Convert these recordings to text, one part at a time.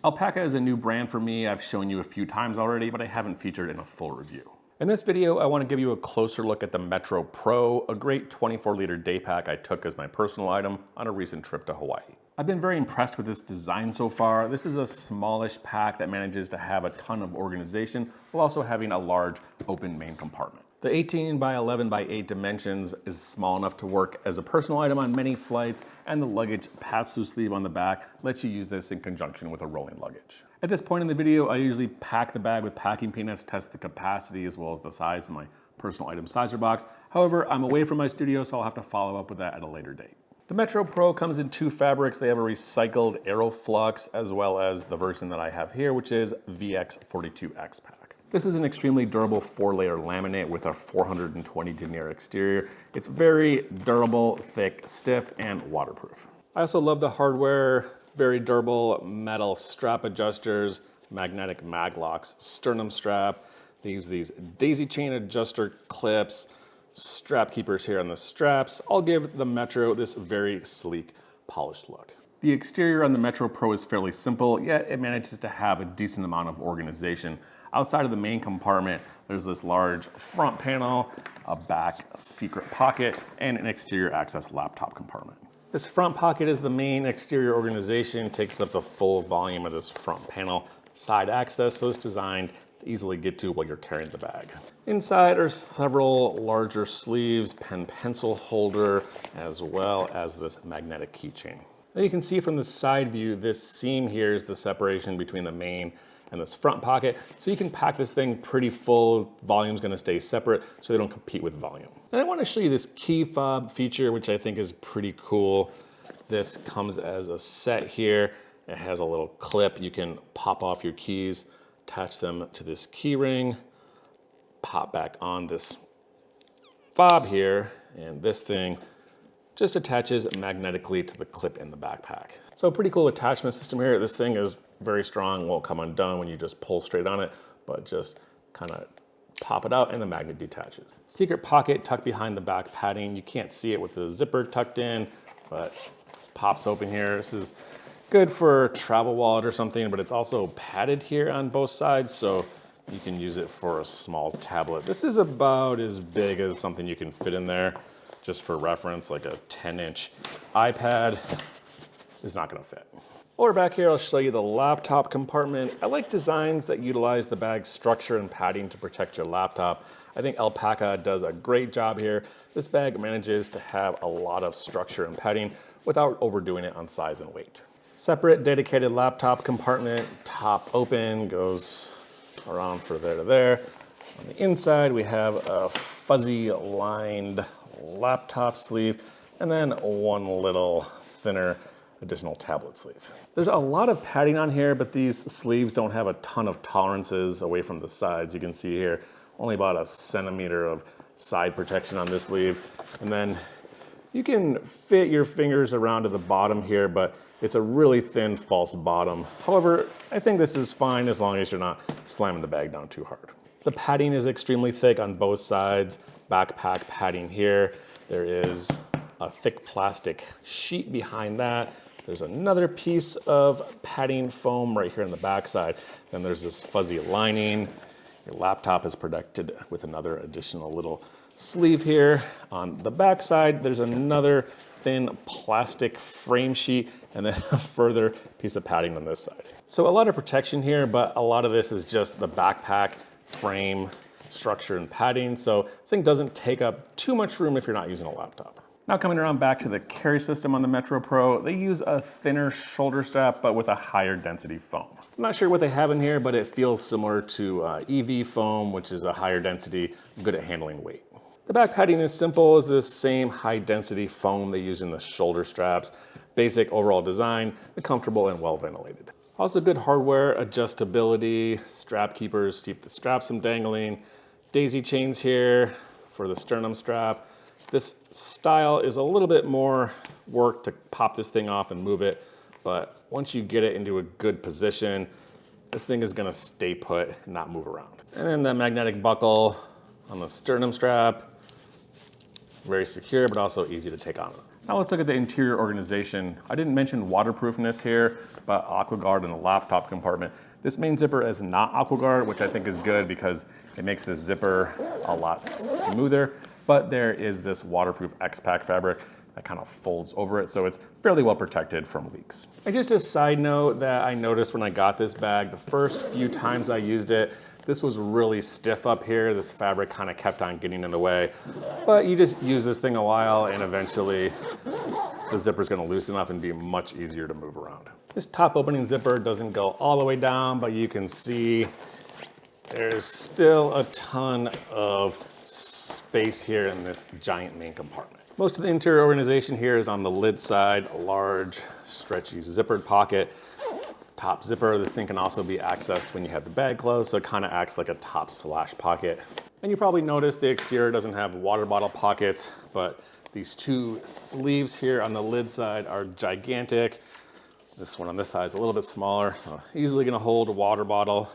Alpaka is a new brand for me. I've shown you a few times already, but I haven't featured in a full review. In this video, I want to give you a closer look at the Metro Pro, a great 24-liter day pack I took as my personal item on a recent trip to Hawaii. I've been very impressed with this design so far. This is a smallish pack that manages to have a ton of organization while also having a large open main compartment. The 18 by 11 by 8 dimensions is small enough to work as a personal item on many flights, and the luggage pass-through sleeve on the back lets you use this in conjunction with a rolling luggage. At this point in the video, I usually pack the bag with packing peanuts, test the capacity as well as the size of my personal item sizer box. However, I'm away from my studio, so I'll have to follow up with that at a later date. The Metro Pro comes in two fabrics. They have a recycled Aeroflux as well as the version that I have here, which is VX42 X-Pac. This is an extremely durable 4-layer laminate with a 420 denier exterior. It's very durable, thick, stiff, and waterproof. I also love the hardware, very durable metal strap adjusters, magnetic mag locks, sternum strap. They use these daisy chain adjuster clips, strap keepers here on the straps. All give the Metro this very sleek, polished look. The exterior on the Metro Pro is fairly simple, yet it manages to have a decent amount of organization. Outside of the main compartment, there's this large front panel, a back secret pocket, and an exterior access laptop compartment. This front pocket is the main exterior organization, takes up the full volume of this front panel. Side access, so it's designed to easily get to while you're carrying the bag. Inside are several larger sleeves, pen pencil holder, as well as this magnetic keychain. Now you can see from the side view, this seam here is the separation between the main and this front pocket. So you can pack this thing pretty full. Volume's gonna stay separate so they don't compete with volume. And I wanna show you this key fob feature, which I think is pretty cool. This comes as a set here. It has a little clip. You can pop off your keys, attach them to this key ring, pop back on this fob here, and this thing just attaches magnetically to the clip in the backpack. So pretty cool attachment system here. This thing is very strong, won't come undone when you just pull straight on it, but just kind of pop it out and the magnet detaches. Secret pocket tucked behind the back padding. You can't see it with the zipper tucked in, but pops open here. This is good for a travel wallet or something, but it's also padded here on both sides, so you can use it for a small tablet. This is about as big as something you can fit in there. Just for reference, like a 10-inch iPad is not gonna fit. While we're back here, I'll show you the laptop compartment. I like designs that utilize the bag's structure and padding to protect your laptop. I think Alpaka does a great job here. This bag manages to have a lot of structure and padding without overdoing it on size and weight. Separate dedicated laptop compartment, top open, goes around from there to there. On the inside, we have a fuzzy lined laptop sleeve, and then one little thinner additional tablet sleeve. There's a lot of padding on here, but these sleeves don't have a ton of tolerances away from the sides. You can see here, only about a centimeter of side protection on this sleeve. And then you can fit your fingers around to the bottom here, but it's a really thin false bottom. However, I think this is fine as long as you're not slamming the bag down too hard. The padding is extremely thick on both sides. Backpack padding here. There is a thick plastic sheet behind that. There's another piece of padding foam right here on the backside. Then there's this fuzzy lining. Your laptop is protected with another additional little sleeve here. On the backside, there's another thin plastic frame sheet and then a further piece of padding on this side. So a lot of protection here, but a lot of this is just the backpack frame structure and padding, so this thing doesn't take up too much room if you're not using a laptop. Now coming around back to the carry system on the Metro Pro, they use a thinner shoulder strap but with a higher density foam. I'm not sure what they have in here, but it feels similar to EV foam, which is a higher density, good at handling weight. The back padding is simple, is the same high density foam they use in the shoulder straps. Basic overall design, comfortable and well ventilated. Also good hardware, adjustability, strap keepers to keep the straps from dangling. Daisy chains here for the sternum strap. This style is a little bit more work to pop this thing off and move it, but once you get it into a good position, this thing is gonna stay put and not move around. And then the magnetic buckle on the sternum strap, very secure, but also easy to take on. Now let's look at the interior organization. I didn't mention waterproofness here, but AquaGuard in the laptop compartment. This main zipper is not AquaGuard, which I think is good because it makes this zipper a lot smoother, but there is this waterproof X-Pac fabric that kind of folds over it, so it's fairly well protected from leaks. And just a side note that I noticed when I got this bag, the first few times I used it, this was really stiff up here. This fabric kind of kept on getting in the way, but you just use this thing a while and eventually the zipper is going to loosen up and be much easier to move around. This top opening zipper doesn't go all the way down, but you can see there's still a ton of space here in this giant main compartment. Most of the interior organization here is on the lid side, a large, stretchy zippered pocket. Top zipper, this thing can also be accessed when you have the bag closed, so it kind of acts like a top slash pocket. And you probably noticed the exterior doesn't have water bottle pockets, but these two sleeves here on the lid side are gigantic. This one on this side is a little bit smaller, so easily gonna hold a water bottle.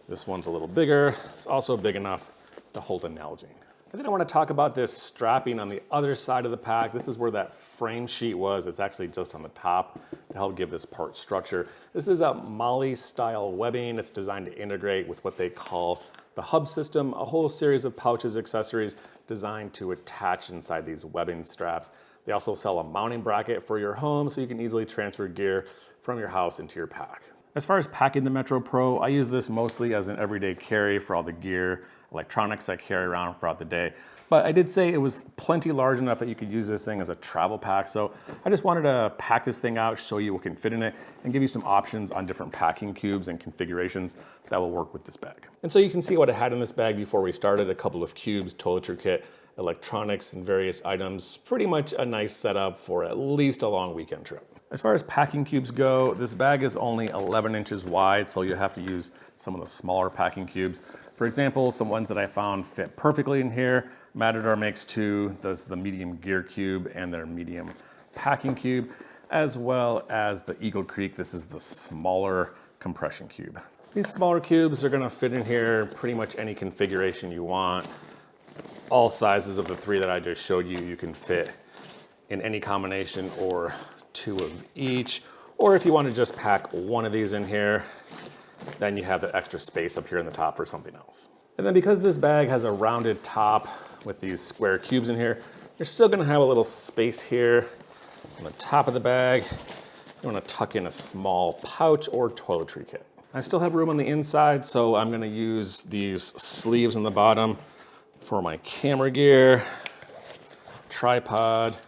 This one's a little bigger. It's also big enough to hold a Nalgene. And then I want to talk about this strapping on the other side of the pack. This is where that frame sheet was. It's actually just on the top to help give this part structure. This is a Molly style webbing. It's designed to integrate with what they call the hub system, a whole series of pouches, accessories designed to attach inside these webbing straps. They also sell a mounting bracket for your home so you can easily transfer gear from your house into your pack. As far as packing the Metro Pro, I use this mostly as an everyday carry for all the gear, electronics I carry around throughout the day. But I did say it was plenty large enough that you could use this thing as a travel pack. So I just wanted to pack this thing out, show you what can fit in it, and give you some options on different packing cubes and configurations that will work with this bag. And so you can see what I had in this bag before we started: a couple of cubes, toiletry kit, electronics, and various items. Pretty much a nice setup for at least a long weekend trip. As far as packing cubes go, this bag is only 11 inches wide, so you have to use some of the smaller packing cubes. For example, some ones that I found fit perfectly in here. Matador makes two. This is the medium gear cube and their medium packing cube, as well as the Eagle Creek. This is the smaller compression cube. These smaller cubes are gonna fit in here pretty much any configuration you want. All sizes of the three that I just showed you, you can fit in any combination or two of each. Or if you want to just pack one of these in here, then you have the extra space up here in the top for something else. And then because this bag has a rounded top with these square cubes in here, you're still gonna have a little space here on the top of the bag. You wanna tuck in a small pouch or toiletry kit. I still have room on the inside, so I'm gonna use these sleeves on the bottom for my camera gear, tripod,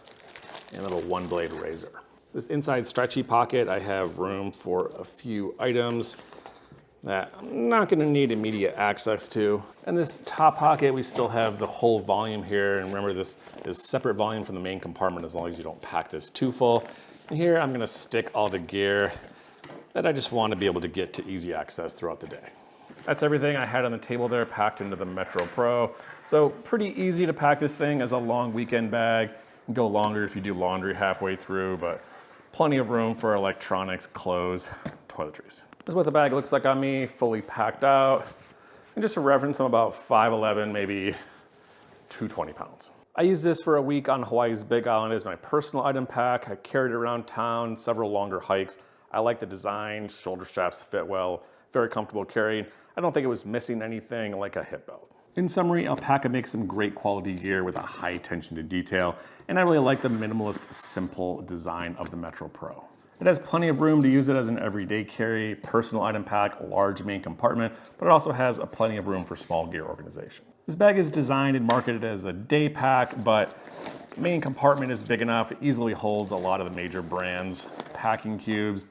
and a little one blade razor. This inside stretchy pocket, I have room for a few items that I'm not gonna need immediate access to. And this top pocket, we still have the whole volume here. And remember, this is separate volume from the main compartment as long as you don't pack this too full. And here I'm gonna stick all the gear that I just wanna be able to get to easy access throughout the day. That's everything I had on the table there packed into the Metro Pro. So pretty easy to pack this thing as a long weekend bag. You can go longer if you do laundry halfway through, but plenty of room for electronics, clothes, toiletries. This is what the bag looks like on me, fully packed out. And just a reference, I'm about 5'11", maybe 220 pounds. I used this for a week on Hawaii's Big Island as my personal item pack. I carried it around town, several longer hikes. I like the design, shoulder straps fit well, very comfortable carrying. I don't think it was missing anything like a hip belt. In summary, Alpaka makes some great quality gear with a high attention to detail, and I really like the minimalist, simple design of the Metro Pro. It has plenty of room to use it as an everyday carry, personal item pack, large main compartment, but it also has plenty of room for small gear organization. This bag is designed and marketed as a day pack, but main compartment is big enough. It easily holds a lot of the major brands, packing cubes,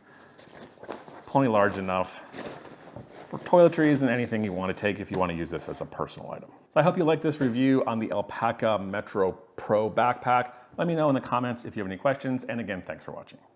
plenty large enough for toiletries and anything you want to take if you want to use this as a personal item. So I hope you like this review on the Alpaka Metro Pro backpack. Let me know in the comments if you have any questions, and again, thanks for watching.